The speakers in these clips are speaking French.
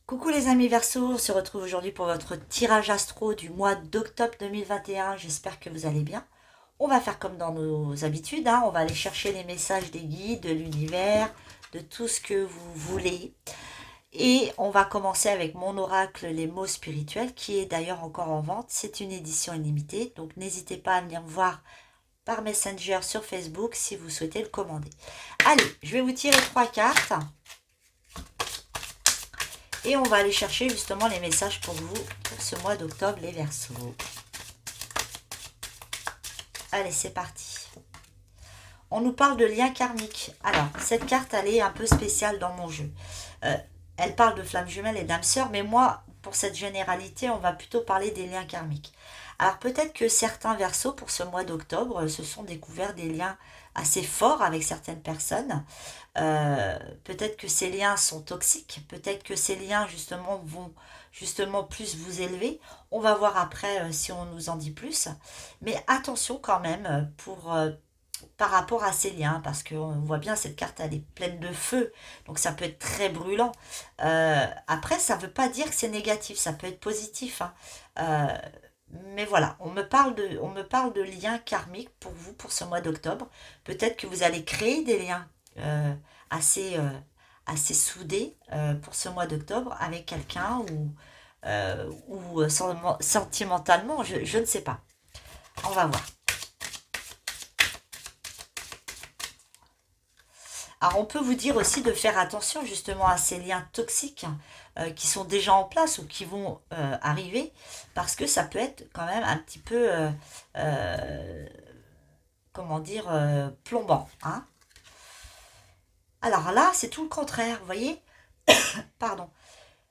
Coucou les amis Verseau, on se retrouve aujourd'hui pour votre tirage astro du mois d'octobre 2021. J'espère que vous allez bien. On va faire comme dans nos habitudes, hein. On va aller chercher les messages des guides, de l'univers, de tout ce que vous voulez. Et on va commencer avec mon oracle, les mots spirituels, qui est d'ailleurs encore en vente. C'est une édition illimitée, donc n'hésitez pas à venir me voir par Messenger sur Facebook si vous souhaitez le commander. Allez, je vais vous tirer 3 cartes. Et on va aller chercher justement les messages pour vous pour ce mois d'octobre, les Verseaux. Allez, c'est parti. On nous parle de liens karmiques. Alors, cette carte, elle est un peu spéciale dans mon jeu. Elle parle de flammes jumelles et d'âmes sœurs, mais moi, pour cette généralité, on va plutôt parler des liens karmiques. Alors, peut-être que certains Verseaux, pour ce mois d'octobre, se sont découverts des liens assez forts avec certaines personnes. Peut-être que ces liens sont toxiques, peut-être que ces liens justement vont justement plus vous élever. On va voir après si on nous en dit plus. Mais attention quand même par rapport à ces liens, parce qu'on voit bien cette carte, elle est pleine de feu, donc ça peut être très brûlant. Après, ça ne veut pas dire que c'est négatif, ça peut être positif, hein. Mais voilà, on me parle de liens karmiques pour vous pour ce mois d'octobre. Peut-être que vous allez créer des liens euh, assez, assez soudés pour ce mois d'octobre avec quelqu'un ou sentimentalement, je ne sais pas. On va voir. Alors on peut vous dire aussi de faire attention justement à ces liens toxiques qui sont déjà en place ou qui vont arriver parce que ça peut être quand même un petit peu, euh, comment dire, plombant, hein. Alors là, c'est tout le contraire, vous voyez. Pardon.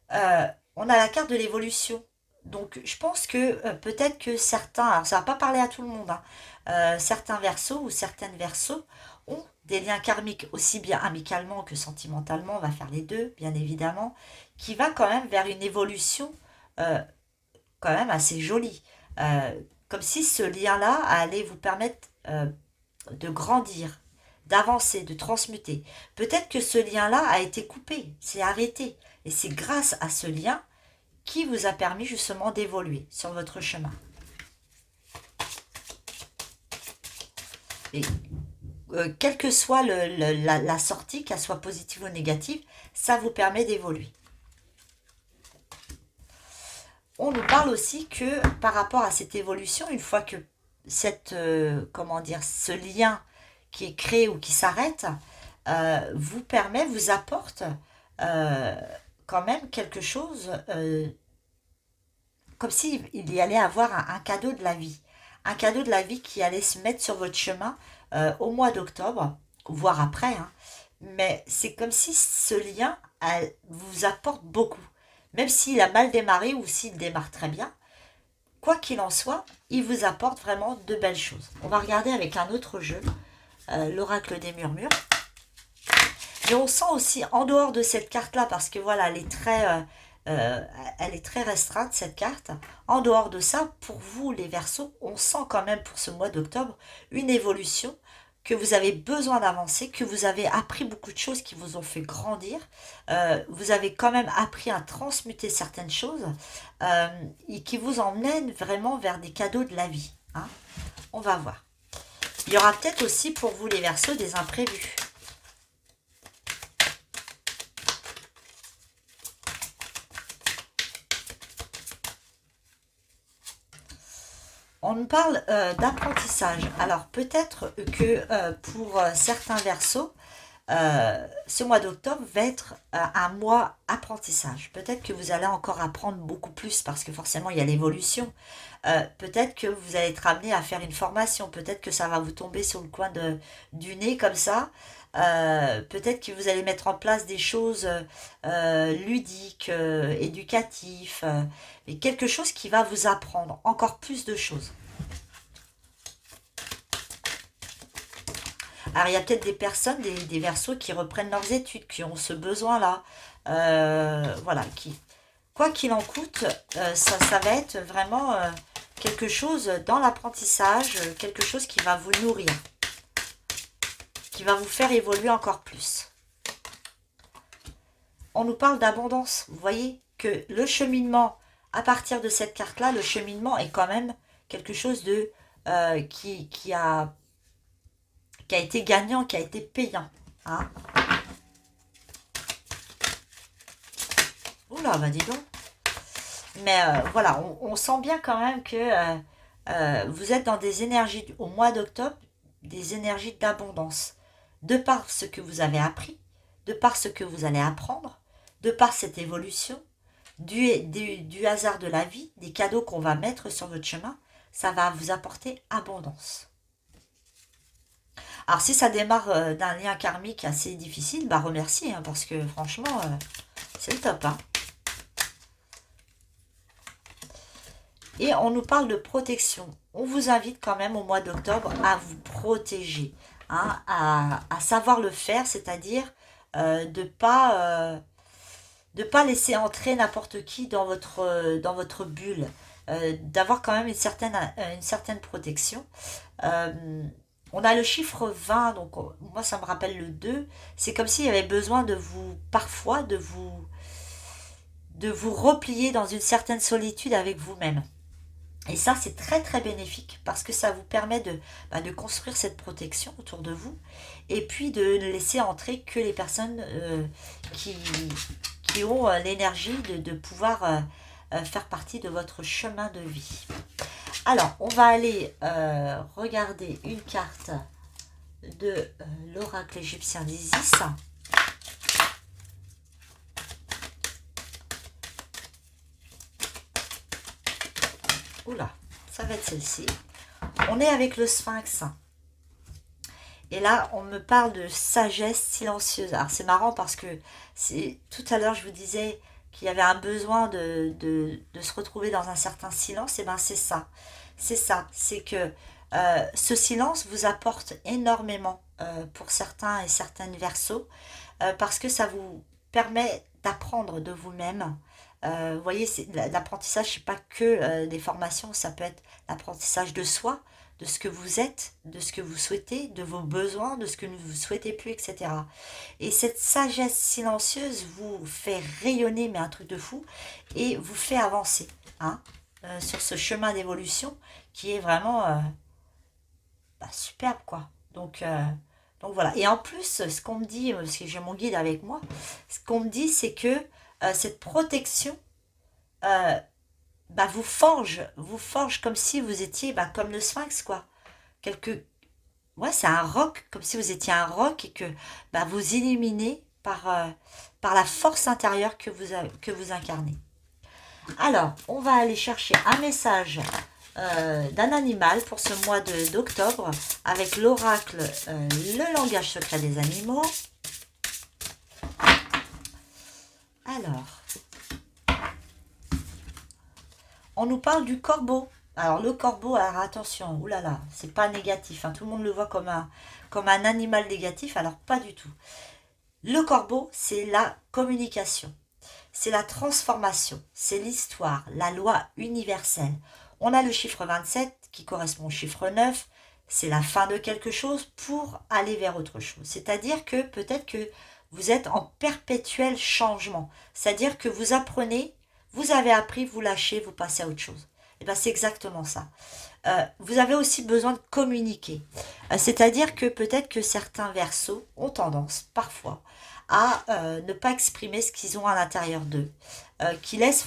On a la carte de l'évolution. Donc je pense que peut-être que certains, alors ça va pas parler à tout le monde, hein, certains versos ou certaines versos ont des liens karmiques aussi bien amicalement que sentimentalement, on va faire les deux bien évidemment, qui va quand même vers une évolution euh, quand même assez jolie. Euh, Comme si ce lien-là allait vous permettre de grandir, d'avancer, de transmuter. Peut-être que ce lien-là a été coupé, c'est arrêté. Et c'est grâce à ce lien qui vous a permis justement d'évoluer sur votre chemin. Et quelle que soit la sortie, qu'elle soit positive ou négative, ça vous permet d'évoluer. On nous parle aussi que par rapport à cette évolution, une fois que comment dire, ce lien qui est créé ou qui s'arrête, vous permet, vous apporte euh, quand même quelque chose, comme s'il y allait avoir un cadeau de la vie. Un cadeau de la vie qui allait se mettre sur votre chemin au mois d'octobre, voire après, hein. Mais c'est comme si ce lien vous apporte beaucoup. Même s'il a mal démarré ou s'il démarre très bien, quoi qu'il en soit, il vous apporte vraiment de belles choses. On va regarder avec un autre jeu, l'oracle des murmures. Et on sent aussi, en dehors de cette carte-là, parce que voilà, euh, elle est très restreinte, cette carte. En dehors de ça, pour vous, les Verseaux, on sent quand même pour ce mois d'octobre une évolution, que vous avez besoin d'avancer, que vous avez appris beaucoup de choses qui vous ont fait grandir. Vous avez quand même appris à transmuter certaines choses euh, et qui vous emmènent vraiment vers des cadeaux de la vie, hein. On va voir. Il y aura peut-être aussi pour vous, les Verseaux, des imprévus. On nous parle d'apprentissage. Alors peut-être que pour certains versos, ce mois d'octobre va être un mois apprentissage. Peut-être que vous allez encore apprendre beaucoup plus parce que forcément il y a l'évolution. Peut-être que vous allez être amené à faire une formation. Peut-être que ça va vous tomber sur le coin du nez comme ça. Peut-être que vous allez mettre en place des choses ludiques, éducatives, et quelque chose qui va vous apprendre encore plus de choses. Alors, il y a peut-être des personnes, des versos qui reprennent leurs études, qui ont ce besoin-là. Voilà, quoi qu'il en coûte, ça va être vraiment quelque chose dans l'apprentissage, quelque chose qui va vous nourrir, qui va vous faire évoluer encore plus. On nous parle d'abondance, vous voyez, que le cheminement, à partir de cette carte-là, le cheminement est quand même quelque chose de qui a été gagnant, qui a été payant. Hein. Oula, bah dis donc. Mais voilà, on sent bien quand même que vous êtes dans des énergies, au mois d'octobre, des énergies d'abondance. De par ce que vous avez appris, de par ce que vous allez apprendre, de par cette évolution, du hasard de la vie, des cadeaux qu'on va mettre sur votre chemin, ça va vous apporter abondance. Alors si ça démarre d'un lien karmique assez difficile, bah remercie, hein, parce que franchement, c'est le top. Hein. Et on nous parle de protection. On vous invite quand même au mois d'octobre à vous protéger, hein, à savoir le faire, c'est-à-dire de pas laisser entrer n'importe qui dans votre bulle, d'avoir quand même une certaine protection. On a le chiffre 20, donc moi ça me rappelle le 2. C'est comme s'il y avait besoin de vous, parfois, de vous replier dans une certaine solitude avec vous-même. Et ça, c'est très très bénéfique parce que ça vous permet de construire cette protection autour de vous et puis de ne laisser entrer que les personnes qui, qui ont l'énergie de pouvoir faire partie de votre chemin de vie. Alors, on va aller regarder une carte de l'oracle égyptien d'Isis. Oula, ça va être celle-ci. On est avec le sphinx. Et là, on me parle de sagesse silencieuse. Alors, c'est marrant parce que tout à l'heure, je vous disais qu'il y avait un besoin de se retrouver dans un certain silence. Et bien, c'est ça. C'est ça. C'est que ce silence vous apporte énormément pour certains et certaines versos parce que ça vous permet d'apprendre de vous-même. Vous voyez, l'apprentissage, c'est pas que des formations, ça peut être l'apprentissage de soi, de ce que vous êtes, de ce que vous souhaitez, de vos besoins, de ce que vous ne souhaitez plus, etc. Et cette sagesse silencieuse vous fait rayonner, mais un truc de fou, et vous fait avancer hein, sur ce chemin d'évolution qui est vraiment superbe, quoi. Donc voilà. Et en plus, ce qu'on me dit, parce que j'ai mon guide avec moi, ce qu'on me dit, c'est que cette protection vous forge comme si vous étiez comme le sphinx, quoi. Quelque... Ouais, c'est un roc, comme si vous étiez un roc et que vous illuminez par la force intérieure que vous incarnez. Alors, on va aller chercher un message d'un animal pour ce mois d'octobre avec l'oracle le langage secret des animaux. Alors, on nous parle du corbeau. Alors le corbeau, alors attention, oulala, c'est pas négatif, hein, tout le monde le voit comme un animal négatif, alors pas du tout. Le corbeau, c'est la communication, c'est la transformation, c'est l'histoire, la loi universelle. On a le chiffre 27 qui correspond au chiffre 9, c'est la fin de quelque chose pour aller vers autre chose. C'est-à-dire que peut-être que vous êtes en perpétuel changement, c'est-à-dire que vous apprenez, vous avez appris, vous lâchez, vous passez à autre chose. Et bien c'est exactement ça. Vous avez aussi besoin de communiquer. C'est-à-dire que peut-être que certains versos ont tendance parfois à ne pas exprimer ce qu'ils ont à l'intérieur d'eux, qui laissent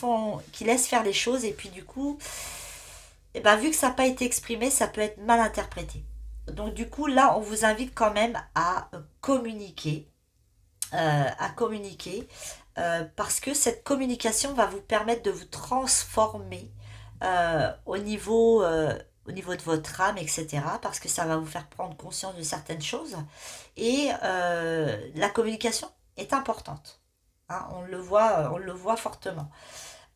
faire les choses et puis du coup, vu que ça n'a pas été exprimé, ça peut être mal interprété. Donc du coup, là, on vous invite quand même à communiquer, parce que cette communication va vous permettre de vous transformer au niveau de votre âme, etc. Parce que ça va vous faire prendre conscience de certaines choses. Et la communication est importante. Hein, on le voit fortement.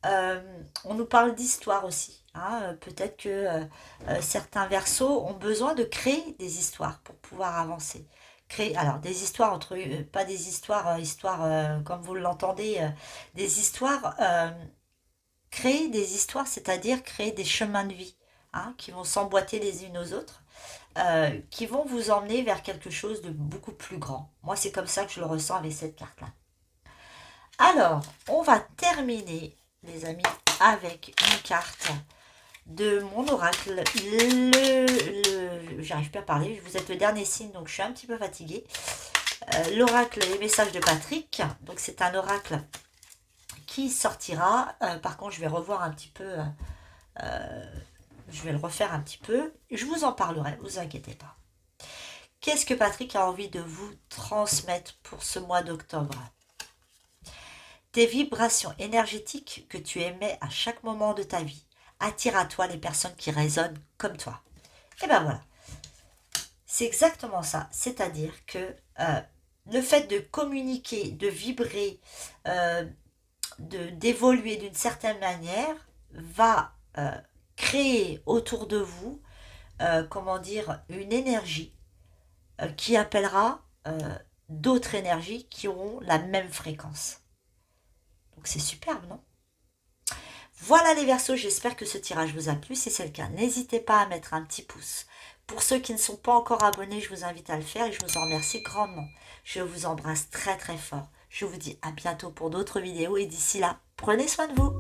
On nous parle d'histoire aussi. Hein, peut-être que certains versos ont besoin de créer des histoires pour pouvoir avancer. Alors des histoires pas des histoires comme vous l'entendez, des histoires créer des histoires, c'est-à-dire créer des chemins de vie hein, qui vont s'emboîter les unes aux autres, qui vont vous emmener vers quelque chose de beaucoup plus grand. Moi, c'est comme ça que je le ressens avec cette carte-là. Alors, on va terminer, les amis, avec une carte de mon oracle. J'arrive pas à parler, vous êtes le dernier signe, donc je suis un petit peu fatiguée. L'oracle Les messages de Patrick. Donc, c'est un oracle qui sortira. Par contre, je vais revoir un petit peu. Je vais le refaire un petit peu. Je vous en parlerai, vous inquiétez pas. Qu'est-ce que Patrick a envie de vous transmettre pour ce mois d'octobre? Tes vibrations énergétiques que tu émets à chaque moment de ta vie attirent à toi les personnes qui résonnent comme toi. Et ben voilà, c'est exactement ça. C'est-à-dire que le fait de communiquer, de vibrer, euh, d'évoluer d'une certaine manière va créer autour de vous, comment dire, une énergie qui appellera d'autres énergies qui auront la même fréquence. Donc c'est superbe, non? Voilà les Verseaux, j'espère que ce tirage vous a plu. Si c'est le cas, n'hésitez pas à mettre un petit pouce. Pour ceux qui ne sont pas encore abonnés, je vous invite à le faire et je vous en remercie grandement. Je vous embrasse très très fort. Je vous dis à bientôt pour d'autres vidéos et d'ici là, prenez soin de vous.